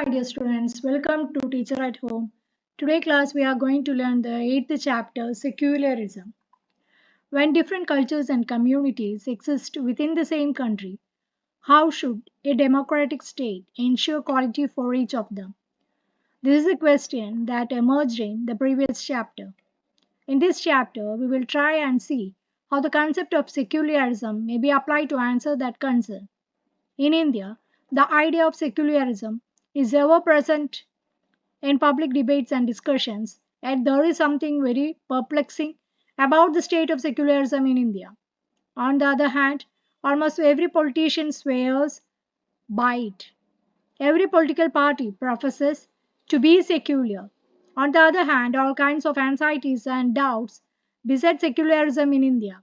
my dear students, welcome to Teacher at Home. Today class we are going to learn the 8th chapter, Secularism. When different cultures and communities exist within the same country, how should a democratic state ensure quality for each of them? This is a question that emerged in the previous chapter. In this chapter, we will try and see how the concept of secularism may be applied to answer that concern. In India, the idea of secularism is ever present in public debates and discussions, yet there is something very perplexing about the state of secularism in India. On the other hand, almost every politician swears by it. Every political party professes to be secular. On the other hand, all kinds of anxieties and doubts beset secularism in India.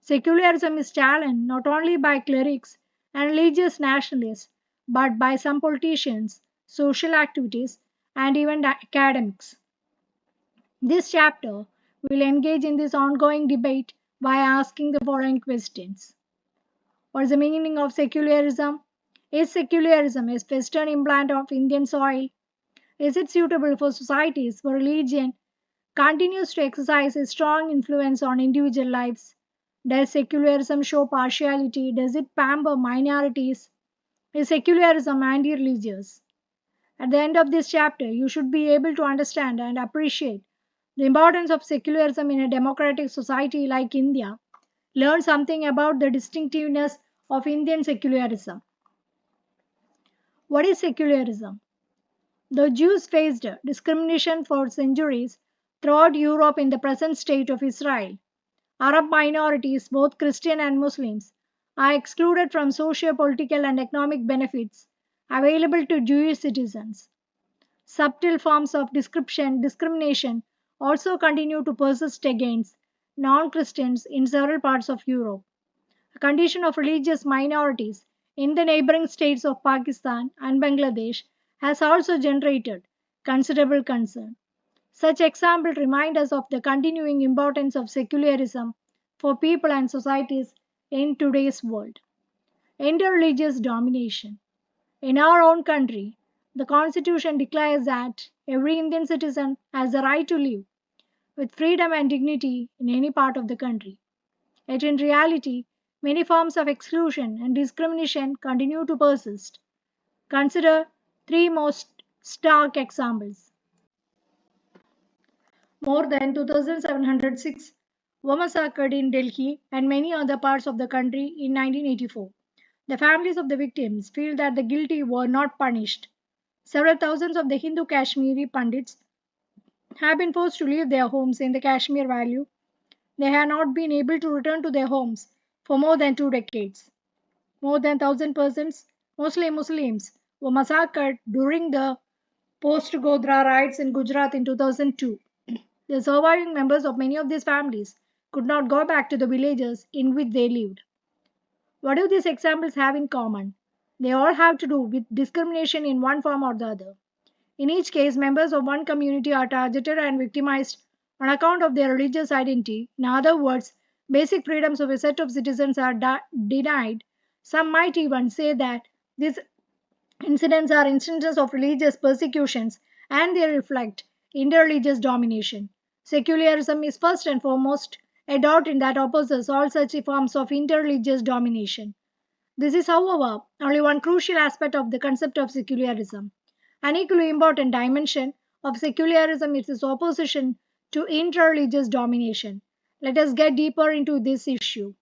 Secularism is challenged not only by clerics and religious nationalists, but by some politicians, social activities, and even academics. This chapter will engage in this ongoing debate by asking the following questions. What is the meaning of secularism? Is secularism a Western implant of Indian soil? Is it suitable for societies where religion continues to exercise a strong influence on individual lives? Does secularism show partiality? Does it pamper minorities? Is secularism anti religious? At the end of this chapter, you should be able to understand and appreciate the importance of secularism in a democratic society like India. Learn something about the distinctiveness of Indian secularism. What is secularism? The Jews faced discrimination for centuries throughout Europe in the present state of Israel. Arab minorities, both Christian and Muslims, are excluded from socio political and economic benefits available to Jewish citizens. Subtle forms of discrimination also continue to persist against non Christians in several parts of Europe. The condition of religious minorities in the neighboring states of Pakistan and Bangladesh has also generated considerable concern. Such examples remind us of the continuing importance of secularism for people and societies in today's world. Interreligious domination. In our own country, the Constitution declares that every Indian citizen has the right to live with freedom and dignity in any part of the country. Yet in reality, many forms of exclusion and discrimination continue to persist. Consider three most stark examples. More than 2,706 were massacred in Delhi and many other parts of the country in 1984. The families of the victims feel that the guilty were not punished. Several thousands of the Hindu Kashmiri Pandits have been forced to leave their homes in the Kashmir Valley. They have not been able to return to their homes for more than 2 decades. More than 1,000 persons, mostly Muslims, were massacred during the post Godhra riots in Gujarat in 2002. The surviving members of many of these families could not go back to the villages in which they lived. What do these examples have in common? They all have to do with discrimination in one form or the other. In each case, members of one community are targeted and victimized on account of their religious identity. In other words, basic freedoms of a set of citizens are denied. Some might even say that these incidents are instances of religious persecutions and they reflect interreligious domination. Secularism is first and foremost a doctrine that opposes all such forms of interreligious domination. This is, however, only one crucial aspect of the concept of secularism. An equally important dimension of secularism is its opposition to interreligious domination. Let us get deeper into this issue.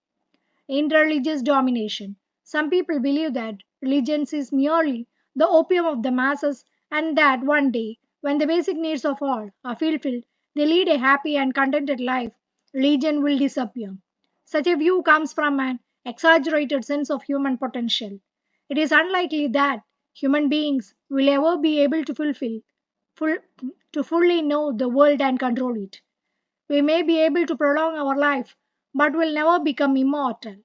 Interreligious domination. Some people believe that religion is merely the opium of the masses and that one day, when the basic needs of all are fulfilled, they lead a happy and contented life, religion will disappear. Such a view comes from an exaggerated sense of human potential. It is unlikely that human beings will ever be able to full, to fully know the world and control it. We may be able to prolong our life, but will never become immortal.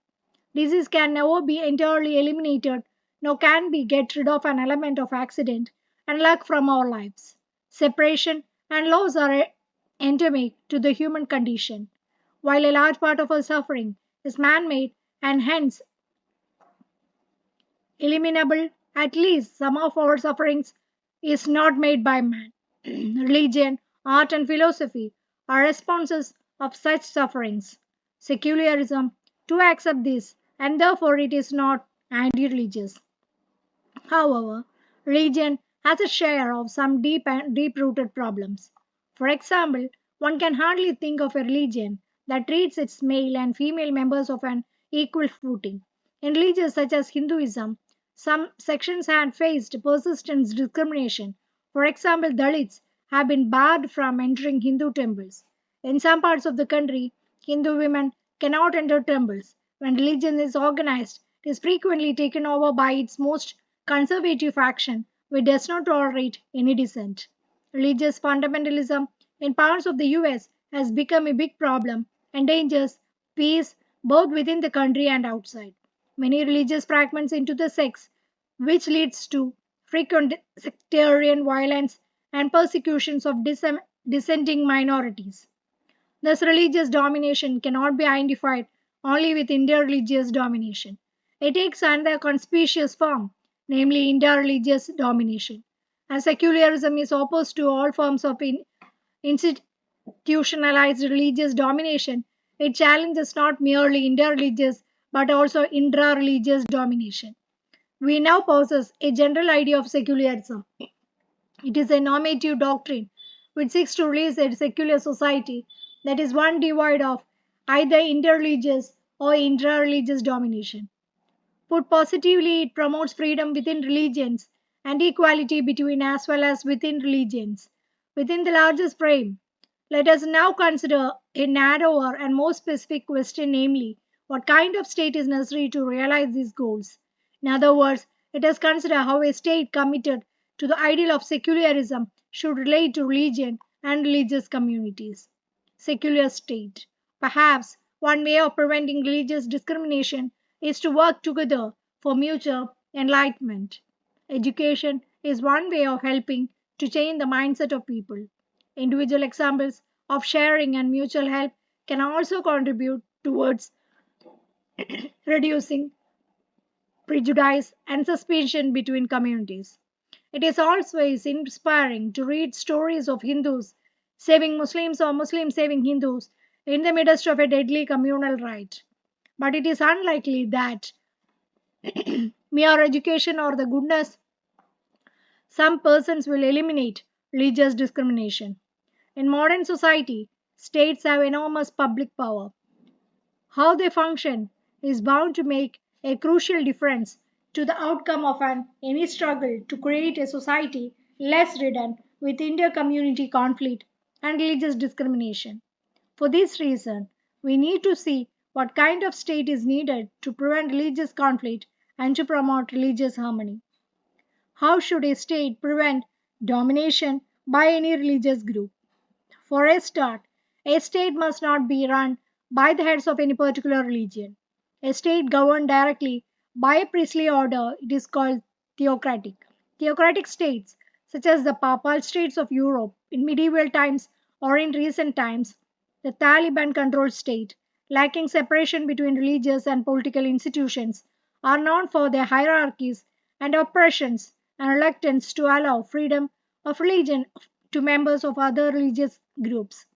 Disease can never be entirely eliminated, nor can we get rid of an element of accident and luck from our lives. Separation and loss are endemic to the human condition, while a large part of our suffering is man made and hence eliminable. At least some of our sufferings is not made by man. Religion, art, and philosophy are responses of such sufferings. Secularism to accept this, and therefore it is not anti religious. However, religion has a share of some deep rooted problems. For example, one can hardly think of a religion that treats its male and female members of an equal footing. In religions such as Hinduism, some sections had faced persistent discrimination. For example, Dalits have been barred from entering Hindu temples. In some parts of the country, Hindu women cannot enter temples. When religion is organized, it is frequently taken over by its most conservative faction, which does not tolerate any dissent. Religious fundamentalism in parts of the US has become a big problem, endangers peace both within the country and outside. Many religious fragments into the sects, which leads to frequent sectarian violence and persecutions of dissenting minorities. Thus, religious domination cannot be identified only with interreligious domination. It takes another conspicuous form, namely interreligious domination. As secularism is opposed to all forms of institutionalized religious domination, it challenges not merely interreligious but also intra-religious domination. We now possess a general idea of secularism. It is a normative doctrine which seeks to release a secular society that is one devoid of either interreligious or intra-religious domination. Put positively, it promotes freedom within religions and equality between as well as within religions. Within the largest frame, let us now consider a narrower and more specific question, namely, what kind of state is necessary to realize these goals? In other words, let us consider how a state committed to the ideal of secularism should relate to religion and religious communities. Secular state. Perhaps one way of preventing religious discrimination is to work together for mutual enlightenment. Education is one way of helping to change the mindset of people. Individual examples of sharing and mutual help can also contribute towards reducing prejudice and suspicion between communities. It is always inspiring to read stories of Hindus saving Muslims or Muslims saving Hindus in the midst of a deadly communal riot. But it is unlikely that mere education or the goodness some persons will eliminate religious discrimination. In modern society, states have enormous public power. How they function is bound to make a crucial difference to the outcome of any struggle to create a society less ridden with inter-community conflict and religious discrimination. For this reason, we need to see what kind of state is needed to prevent religious conflict and to promote religious harmony. How should a state prevent domination by any religious group? For a start, a state must not be run by the heads of any particular religion. A state governed directly by a priestly order, it is called theocratic. Theocratic states, such as the Papal states of Europe in medieval times or in recent times, the Taliban controlled state, lacking separation between religious and political institutions, are known for their hierarchies and oppressions and reluctance to allow freedom of religion to members of other religious groups.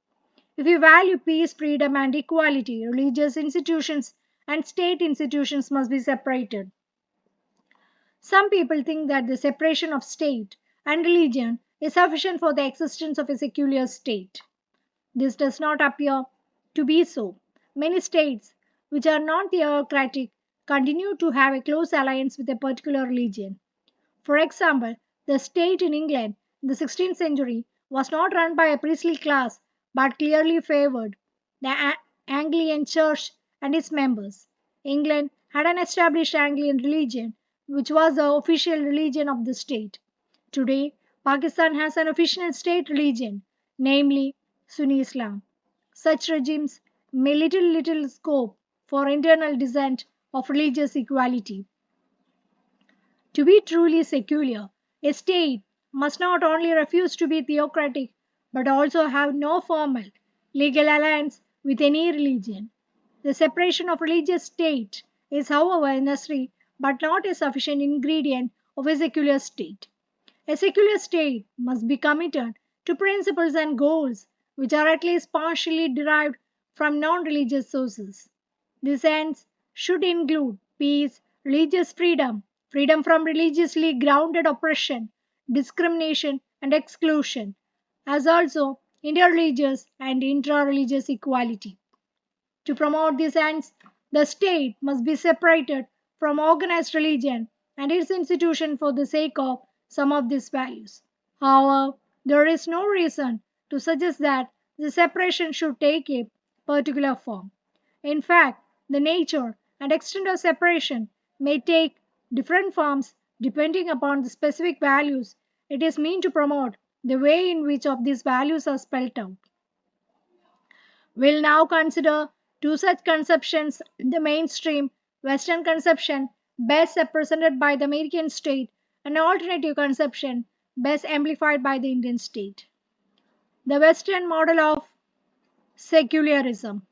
If we value peace, freedom, and equality, religious institutions and state institutions must be separated. Some people think that the separation of state and religion is sufficient for the existence of a secular state. This does not appear to be so. Many states, which are non theocratic, continue to have a close alliance with a particular religion. For example, the state in England in the 16th century was not run by a priestly class but clearly favored the Anglican Church and its members. England had an established Anglican religion, which was the official religion of the state. Today, Pakistan has an official state religion, namely Sunni Islam. Such regimes may little scope for internal dissent of religious equality. To be truly secular, a state must not only refuse to be theocratic but also have no formal legal alliance with any religion. The separation of religious state is, however, necessary but not a sufficient ingredient of a secular state. A secular state must be committed to principles and goals which are at least partially derived from non religious sources. These ends should include peace, religious freedom, freedom from religiously grounded oppression, discrimination, and exclusion, as also interreligious and intra-religious equality. To promote these ends, the state must be separated from organized religion and its institution for the sake of some of these values. However, there is no reason to suggest that the separation should take a particular form. In fact, the nature and extent of separation may take different forms depending upon the specific values it is meant to promote, the way in which of these values are spelled out. We'll now consider two such conceptions: the mainstream Western conception, best represented by the American state, and an alternative conception, best amplified by the Indian state. The Western model of secularism.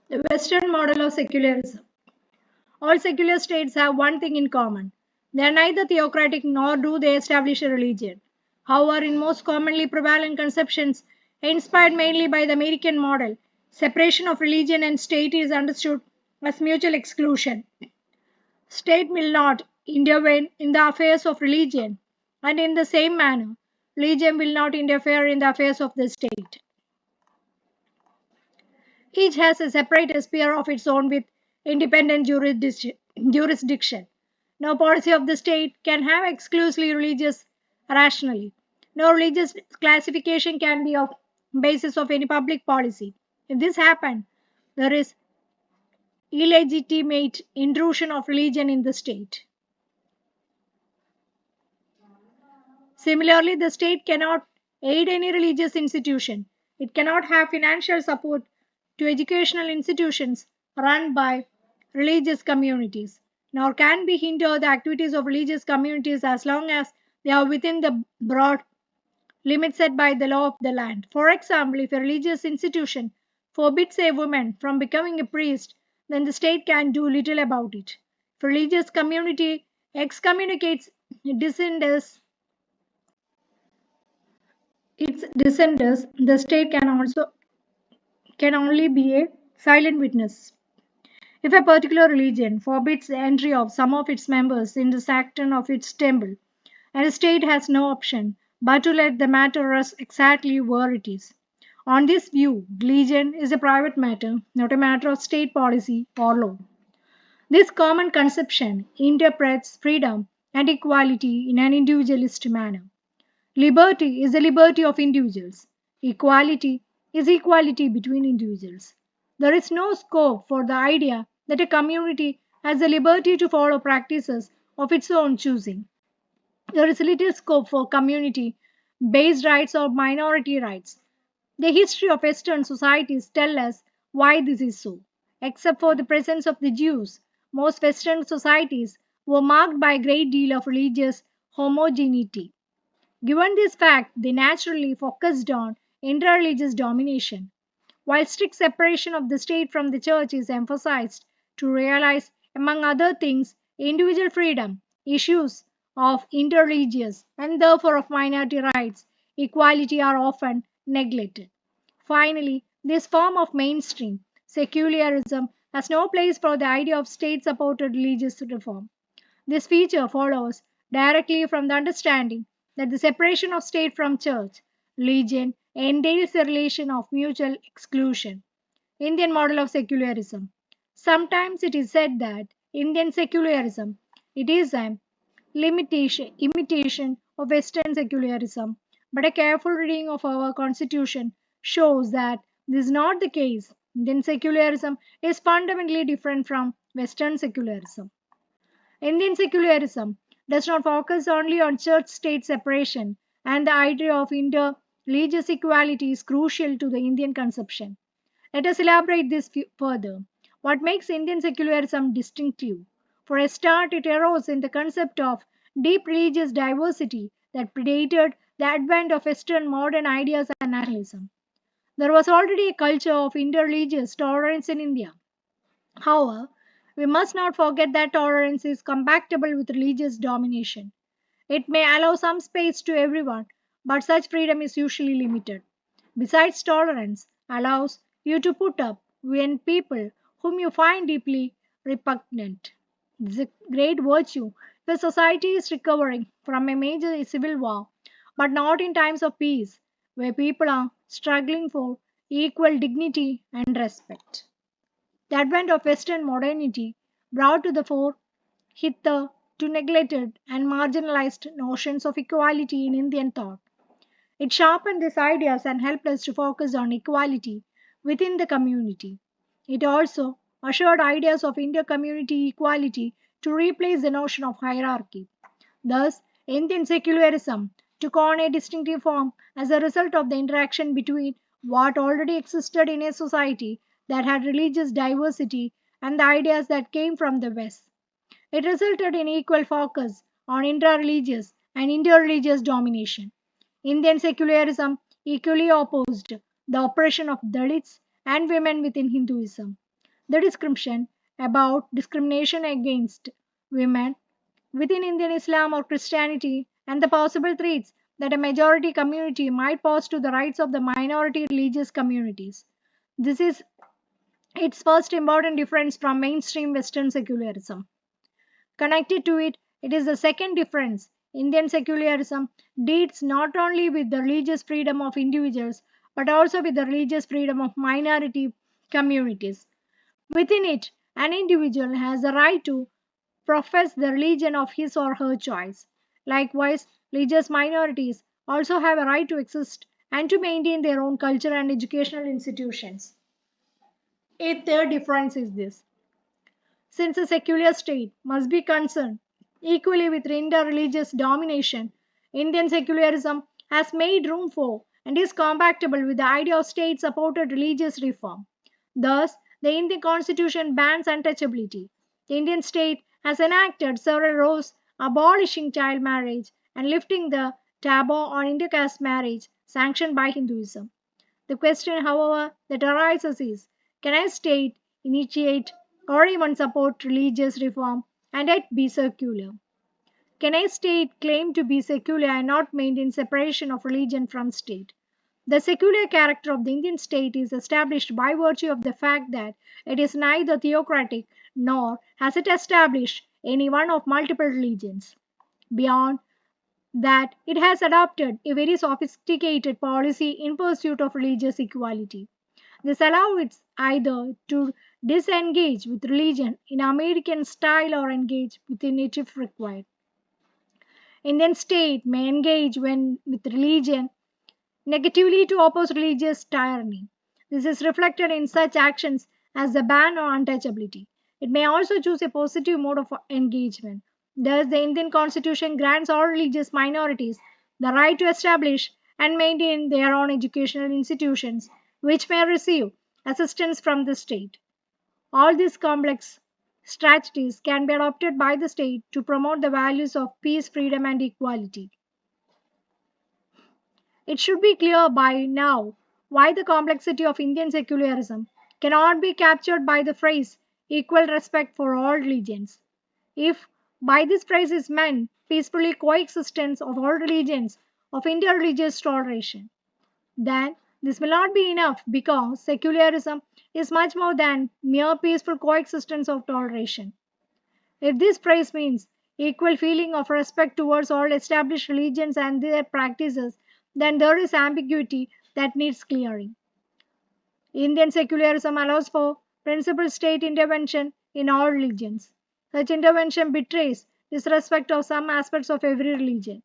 The Western model of secularism. All secular states have one thing in common: they are neither theocratic nor do they establish a religion. However, in most commonly prevalent conceptions, inspired mainly by the American model, separation of religion and state is understood as mutual exclusion. State will not intervene in the affairs of religion, and in the same manner, religion will not interfere in the affairs of the state. Each has a separate sphere of its own with independent jurisdiction. No policy of the state can have exclusively religious rationally. No religious classification can be of basis of any public policy. If this happens, there is illegitimate intrusion of religion in the state. Similarly, the state cannot aid any religious institution. It cannot have financial support to educational institutions run by religious communities, nor can be hinder the activities of religious communities as long as they are within the broad limits set by the law of the land. For example, if a religious institution forbids a woman from becoming a priest, then the state can do little about it. If a religious community excommunicates dissenters its dissenters, the state can only be a silent witness. If a particular religion forbids the entry of some of its members in the sanctum of its temple, and the state has no option but to let the matter rest exactly where it is. On this view, religion is a private matter, not a matter of state policy or law. This common conception interprets freedom and equality in an individualist manner. Liberty is the liberty of individuals. Equality is equality between individuals. There is no scope for the idea that a community has the liberty to follow practices of its own choosing. There is little scope for community based rights or minority rights. The history of Western societies tell us why this is so. Except for the presence of the Jews, most Western societies were marked by a great deal of religious homogeneity. Given this fact, they naturally focused on interreligious domination. While strict separation of the state from the church is emphasized to realize, among other things, individual freedom, issues of interreligious and therefore of minority rights, equality are often neglected. Finally, this form of mainstream secularism has no place for the idea of state supported religious reform. This feature follows directly from the understanding that the separation of state from church, religion entails a relation of mutual exclusion. Indian model of secularism. Sometimes it is said that Indian secularism it is an imitation of Western secularism, but a careful reading of our constitution shows that this is not the case. Indian secularism is fundamentally different from Western secularism. Indian secularism does not focus only on church state separation, and the idea of inter-religious equality is crucial to the Indian conception. Let us elaborate this further. What makes Indian secularism distinctive? For a start, it arose in the concept of deep religious diversity that predated the advent of Western modern ideas and nationalism. There was already a culture of interreligious tolerance in India. However, We must not forget that tolerance is compatible with religious domination. It may allow some space to everyone, but such freedom is usually limited. Besides, tolerance allows you to put up with people whom you find deeply repugnant. This is a great virtue if a society is recovering from a major civil war, but not in times of peace, where people are struggling for equal dignity and respect. The advent of Western modernity brought to the fore hitherto neglected and marginalized notions of equality in Indian thought. It sharpened these ideas and helped us to focus on equality within the community. It also assured ideas of inter-community equality to replace the notion of hierarchy. Thus, Indian secularism took on a distinctive form as a result of the interaction between what already existed in a society that had religious diversity and the ideas that came from the West. It resulted in equal focus on intra-religious and inter-religious domination. Indian secularism equally opposed the oppression of Dalits and women within Hinduism. The description about discrimination against women within Indian Islam or Christianity and the possible threats that a majority community might pose to the rights of the minority religious communities. This is its first important difference from mainstream Western secularism. Connected to it, it is the second difference. Indian secularism deals not only with the religious freedom of individuals but also with the religious freedom of minority communities. Within it, an individual has the right to profess the religion of his or her choice. Likewise, religious minorities also have a right to exist and to maintain their own culture and educational institutions. A third difference is this. Since a secular state must be concerned equally with inter-religious domination, Indian secularism has made room for and is compatible with the idea of state-supported religious reform. Thus, the Indian constitution bans untouchability. The Indian state has enacted several laws abolishing child marriage and lifting the taboo on intercaste marriage sanctioned by Hinduism. The question, however, that arises is, can a state initiate or even support religious reform and yet be secular? Can a state claim to be secular and not maintain separation of religion from state? The secular character of the Indian state is established by virtue of the fact that it is neither theocratic nor has it established any one of multiple religions. Beyond that, it has adopted a very sophisticated policy in pursuit of religious equality. This allows it either to disengage with religion in American style or engage with it if required. Indian state may engage with religion negatively to oppose religious tyranny. This is reflected in such actions as the ban on untouchability. It may also choose a positive mode of engagement. Thus, the Indian constitution grants all religious minorities the right to establish and maintain their own educational institutions, which may receive assistance from the state. All these complex strategies can be adopted by the state to promote the values of peace, freedom, and equality. It should be clear by now why the complexity of Indian secularism cannot be captured by the phrase equal respect for all religions. If by this phrase is meant peacefully coexistence of all religions, of interreligious toleration, then this will not be enough because secularism is much more than mere peaceful coexistence of toleration. If this phrase means equal feeling of respect towards all established religions and their practices, then there is ambiguity that needs clearing. Indian secularism allows for principal state intervention in all religions. Such intervention betrays disrespect of some aspects of every religion.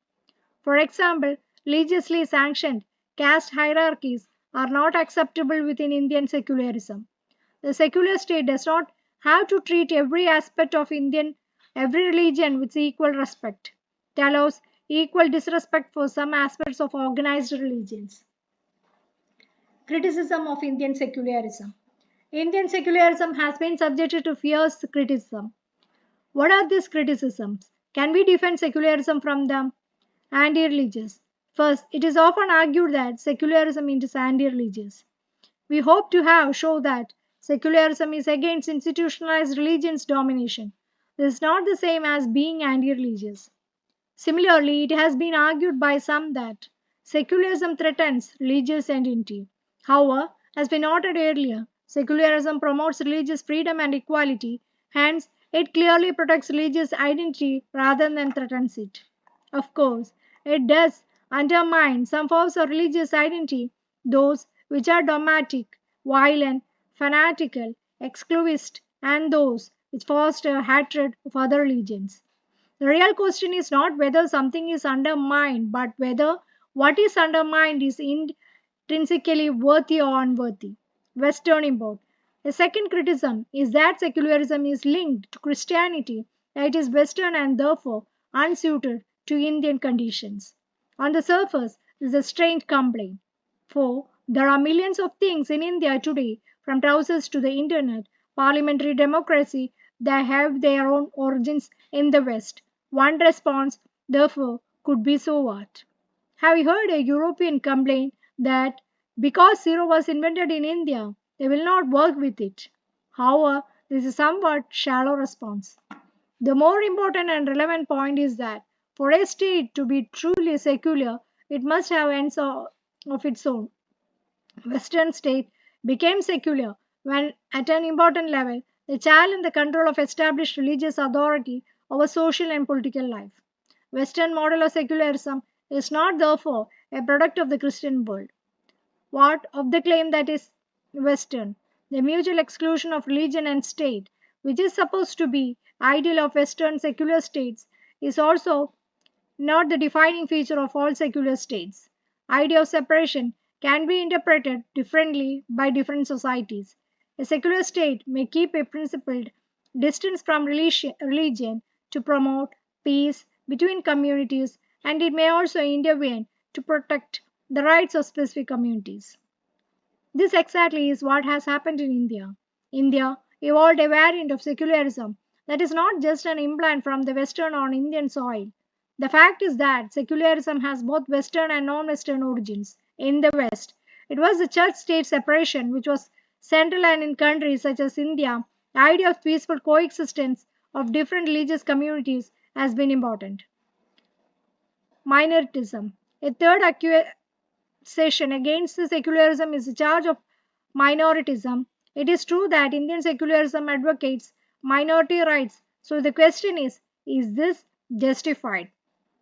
For example, religiously sanctioned caste hierarchies are not acceptable within Indian secularism. The secular state does not have to treat every aspect of every religion with equal respect. It allows equal disrespect for some aspects of organized religions. Criticism of Indian secularism. Indian secularism has been subjected to fierce criticism. What are these criticisms? Can we defend secularism from them? Anti-religious. First, it is often argued that secularism is anti-religious. We hope to have shown that Secularism is against institutionalized religion's domination. This is not the same as being anti religious. Similarly, it has been argued by some that secularism threatens religious identity. However, as we noted earlier, secularism promotes religious freedom and equality, hence, it clearly protects religious identity rather than threatens it. Of course, it does undermine some forms of religious identity, those which are dogmatic, violent, fanatical, exclusivist, and those which foster hatred of other religions. The real question is not whether something is undermined, but whether what is undermined is intrinsically worthy or unworthy. Western import. A second criticism is that secularism is linked to Christianity, that it is Western and therefore unsuited to Indian conditions. On the surface, this is a strange complaint, for there are millions of things in India today, from trousers to the internet, parliamentary democracy, that have their own origins in the West. One response, therefore, could be so what? Have you heard a European complain that because zero was invented in India, they will not work with it? However, this is a somewhat shallow response. The more important and relevant point is that for a state to be truly secular, it must have ends of its own. Western state became secular when, at an important level, they challenged the control of established religious authority over social and political life. Western model of secularism is not therefore a product of the Christian world. What of the claim that is Western? The mutual exclusion of religion and state, which is supposed to be ideal of Western secular states, is also not the defining feature of all secular states. Idea of separation can be interpreted differently by different societies. A secular state may keep a principled distance from religion to promote peace between communities, and it may also intervene to protect the rights of specific communities. This exactly is what has happened in India. India evolved a variant of secularism that is not just an implant from the Western on Indian soil. The fact is that secularism has both Western and non Western origins. In the West, it was the church state separation which was central, and in countries such as India, the idea of peaceful coexistence of different religious communities has been important. Minoritism. A third accusation against the secularism is the charge of minoritism. It is true that Indian secularism advocates minority rights. So the question is this justified?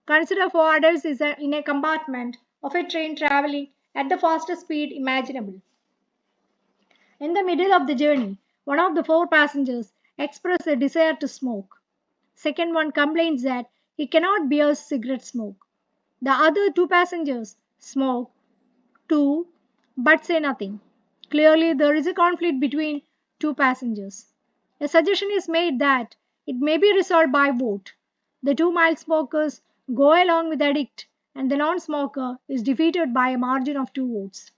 Consider four adults in a compartment of a train traveling at the fastest speed imaginable. In the middle of the journey, one of the four passengers expresses a desire to smoke. Second one complains that he cannot bear cigarette smoke. The other two passengers smoke too but say nothing. Clearly, there is a conflict between two passengers. A suggestion is made that it may be resolved by vote. The two mild smokers go along with the addict, and the non smoker is defeated by a margin of two votes.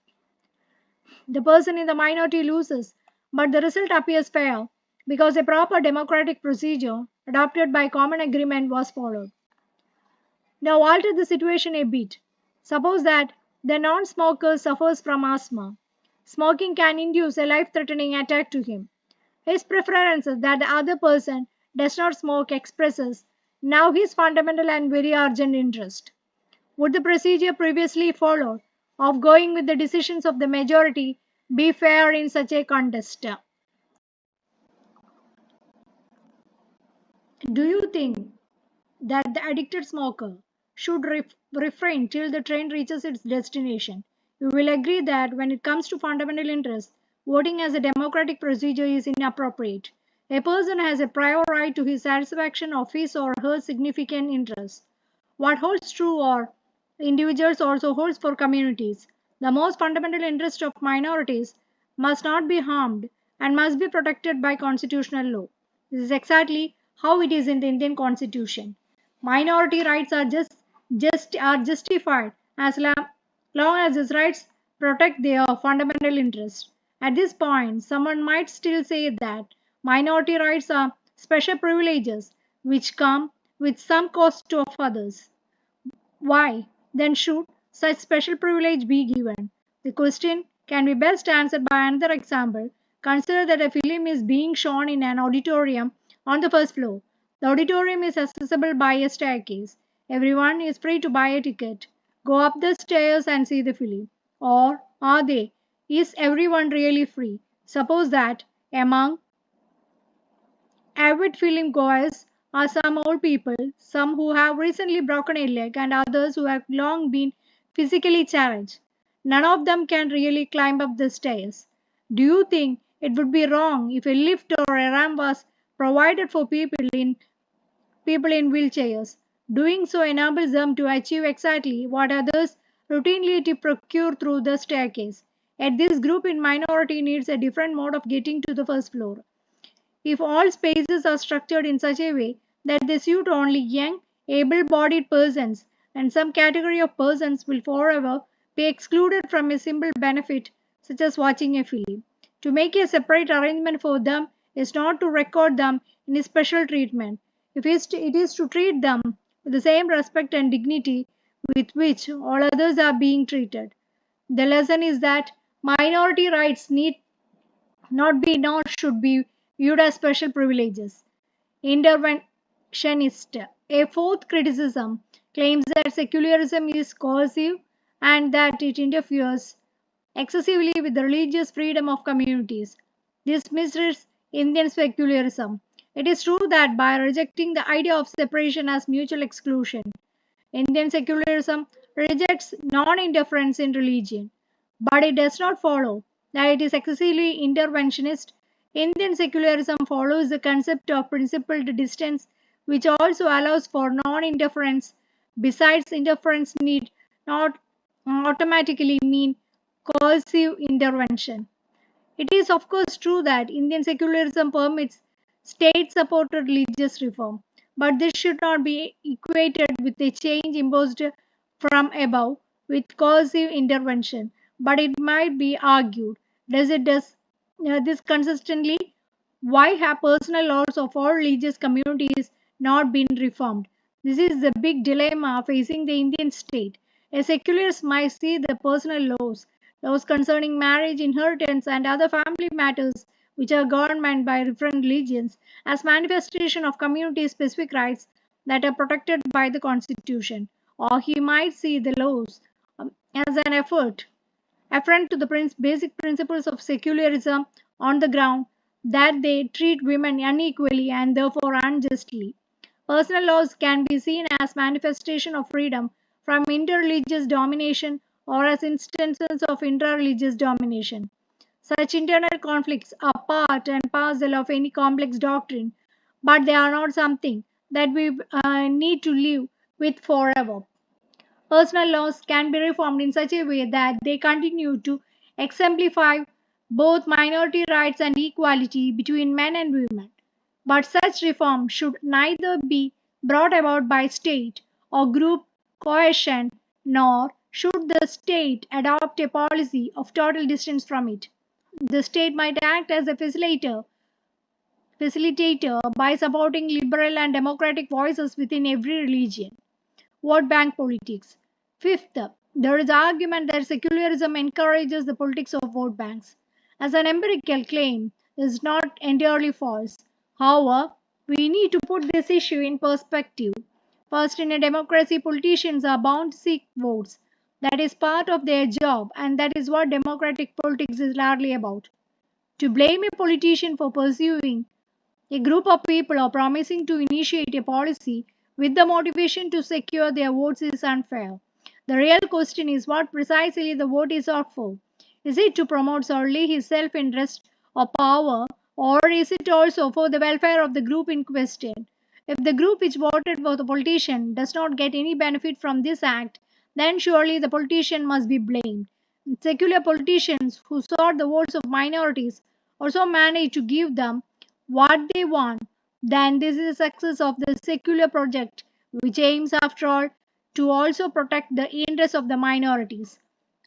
The person in the minority loses, but the result appears fair because a proper democratic procedure adopted by common agreement was followed. Now alter the situation a bit. Suppose that the non-smoker suffers from asthma. Smoking can induce a life-threatening attack to him. His preference that the other person does not smoke expresses now his fundamental and very urgent interest. Would the procedure previously followed of going with the decisions of the majority be fair in such a contest? Do you think that the addicted smoker should refrain till the train reaches its destination? You will agree that when it comes to fundamental interests, voting as a democratic procedure is inappropriate. A person has a prior right to his satisfaction of his or her significant interests. What holds true for individuals also holds for communities. The most fundamental interest of minorities must not be harmed and must be protected by constitutional law. This is exactly how it is in the Indian Constitution. Minority rights are justified as long as these rights protect their fundamental interests. At this point, someone might still say that minority rights are special privileges which come with some cost to of others. Why, then, should such special privilege be given? The question can be best answered by another example. Consider that a film is being shown in an auditorium on the first floor. The auditorium is accessible by a staircase. Everyone is free to buy a ticket, go up the stairs and see the film. Or are they? Is everyone really free? Suppose that among avid film goers are some old people, some who have recently broken a leg, and others who have long been physically challenged. None of them can really climb up the stairs. Do you think it would be wrong if a lift or a ramp was provided for people in wheelchairs? Doing so enables them to achieve exactly what others routinely to procure through the staircase. Yet this group in minority needs a different mode of getting to the first floor. If all spaces are structured in such a way that they suit only young, able bodied persons, and some category of persons will forever be excluded from a simple benefit such as watching a film. To make a separate arrangement for them is not to record them in a special treatment. It is to treat them with the same respect and dignity with which all others are being treated. The lesson is that minority rights need not be nor should be viewed as special privileges. Interventionist. A fourth criticism claims that secularism is coercive and that it interferes excessively with the religious freedom of communities. This misreads Indian secularism. It is true that by rejecting the idea of separation as mutual exclusion, Indian secularism rejects non interference in religion, but it does not follow that it is excessively interventionist. Indian secularism follows the concept of principled distance, which also allows for non interference. Besides, interference need not automatically mean coercive intervention. It is, of course, true that Indian secularism permits state supported religious reform, but this should not be equated with a change imposed from above with coercive intervention. But it might be argued, does this consistently? Why have personal laws of all religious communities not been reformed? This is the big dilemma facing the Indian state. A secularist might see the personal laws concerning marriage, inheritance, and other family matters which are governed by different religions, as manifestation of community-specific rights that are protected by the constitution. Or he might see the laws as an affront to the basic principles of secularism on the ground that they treat women unequally and therefore unjustly. Personal laws can be seen as manifestation of freedom from interreligious domination or as instances of intra-religious domination. Such internal conflicts are part and parcel of any complex doctrine, but they are not something that we need to live with forever. Personal laws can be reformed in such a way that they continue to exemplify both minority rights and equality between men and women. But such reform should neither be brought about by state or group coercion, nor should the state adopt a policy of total distance from it. The state might act as a facilitator by supporting liberal and democratic voices within every religion. Vote bank politics. Fifth, there is argument that secularism encourages the politics of vote banks. As an empirical claim, is not entirely false. However, we need to put this issue in perspective. First, in a democracy, politicians are bound to seek votes. That is part of their job, and that is what democratic politics is largely about. To blame a politician for pursuing a group of people or promising to initiate a policy with the motivation to secure their votes is unfair. The real question is what precisely the vote is sought for. Is it to promote solely his self interest or power, or is it also for the welfare of the group in question? If the group which voted for the politician does not get any benefit from this act, then surely the politician must be blamed. Secular politicians who sought the votes of minorities also manage to give them what they want, then this is a success of the secular project, which aims, after all, to also protect the interests of the minorities.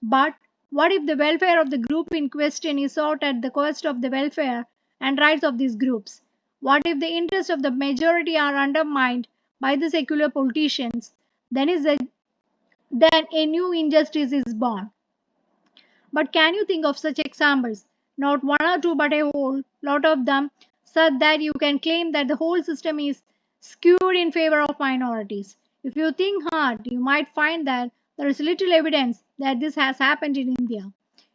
But what if the welfare of the group in question is sought at the cost of the welfare and rights of these groups? What if the interests of the majority are undermined by the secular politicians? Then a new injustice is born. But can you think of such examples? Not one or two, but a whole lot of them, such that you can claim that the whole system is skewed in favor of minorities. If you think hard, you might find that there is little evidence that this has happened in India.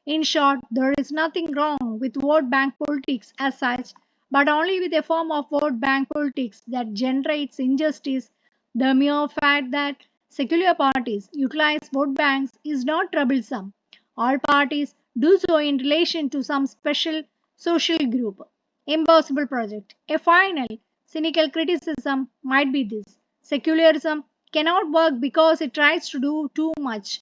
In short, there is nothing wrong with vote bank politics as such, but only with a form of vote bank politics that generates injustice. The mere fact that secular parties utilize vote banks is not troublesome. All parties do so in relation to some special social group. Impossible project. A final, cynical criticism might be this: secularism cannot work because it tries to do too much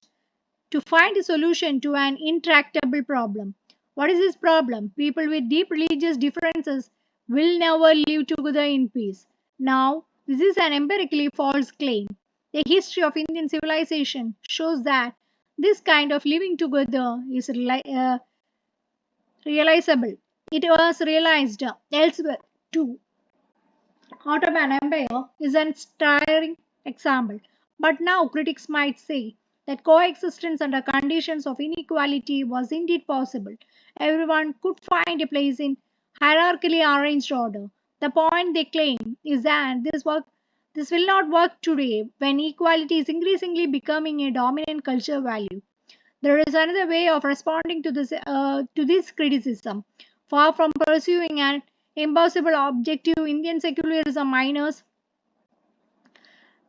to find a solution to an intractable problem. What is this problem? People with deep religious differences will never live together in peace. Now, this is an empirically false claim. The history of Indian civilization shows that this kind of living together is realizable. It was realized elsewhere too. Ottoman Empire is an staggering example. But now critics might say that coexistence under conditions of inequality was indeed possible. Everyone could find a place in hierarchically arranged order. The point they claim is that this will not work today when equality is increasingly becoming a dominant culture value. There is another way of responding to this criticism. Far from pursuing an impossible objective, Indian secularism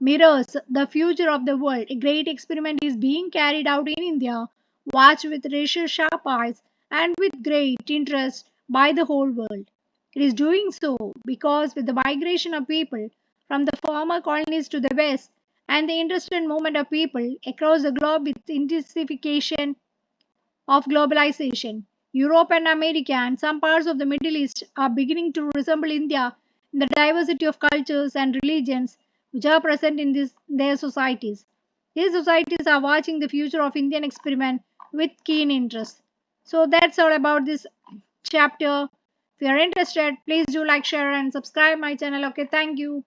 mirrors the future of the world. A great experiment is being carried out in India, watched with razor sharp eyes and with great interest by the whole world. It is doing so because with the migration of people from the former colonies to the west and the interested movement of people across the globe with intensification of globalization. Europe and America and some parts of the Middle East are beginning to resemble India in the diversity of cultures and religions which are present in their societies. These societies are watching the future of Indian experiment with keen interest. So that's all about this chapter. If you are interested, please do like, share, and subscribe my channel. Okay, thank you.